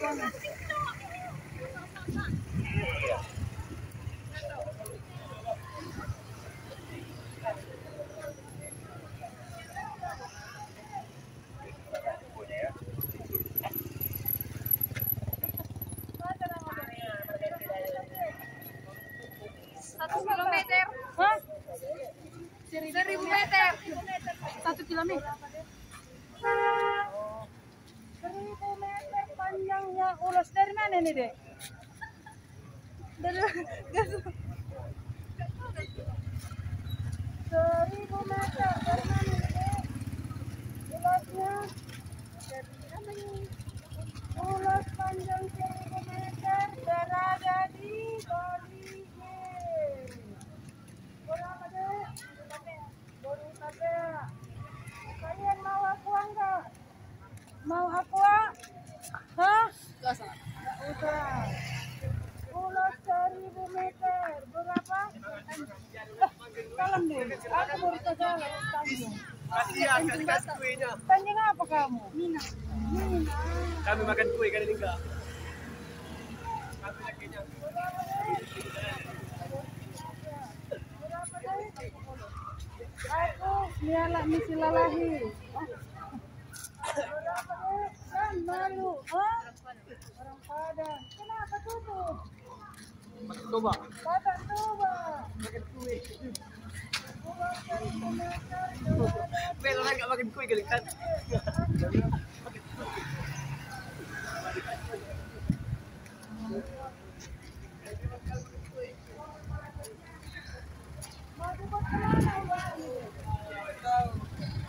Kilometer. Hah? 1.000 meter. 1 kilometer. 1.000 meter panjangnya ulas. Dari mana nih, Dek? Dari 1.000 meter. Dari mana nih, Dek? Ulasnya. Ulas panjang 1.000 meter berada di Bali. Berapa, Dek? Baru ada. Kalian mau aqua enggak? Mau aqua? Hah? Enggak usah. Ulas 1.000 meter. Berapa? Kalem dulu. Aku baru saja tanding. Kasih kuenya. Tanding apa kamu? Mina. Kami makan kue kali ini enggak. Aku nialak misi lalahi. Kan malu. Orang Padang. Kenapa tutup? Makan coba. Makan coba. Makan kue. Ulas 1.000 meter. Bel orang enggak makan kue kali kan. Mau dibuat kemana uangnya?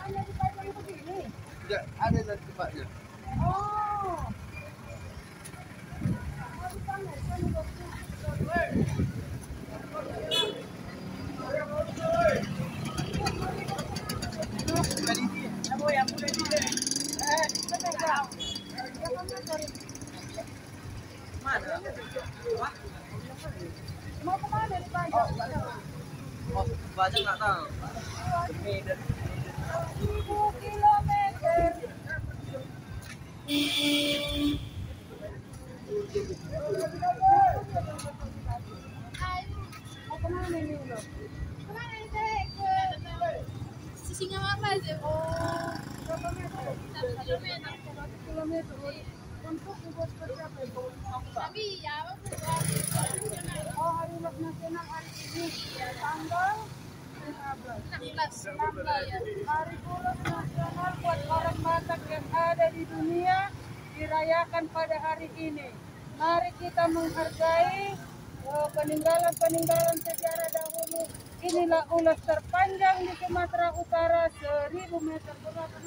Hanya dipajang begini? Tidak ada dan tempatnya. Oh. Mau dipamerkan buat mau kemana dipajang? Oh, banyak nggak tahu. 1.000 kilometer. Mau kemana nih lo? Kemana nih, Dek? Sisingamangaraja aja. Oh, berapa meter? 1 kilometer. 1 kilometer. Untuk dibuat seperti apa itu? Tapi ya Oh, hari ulas nasional hari ini tanggal 16. 16. Hari ulas nasional buat orang Batak yang ada di dunia dirayakan pada hari ini. Mari kita menghargai peninggalan sejarah dahulu. Inilah ulas terpanjang di Sumatera Utara 1.000 meter. Berapa?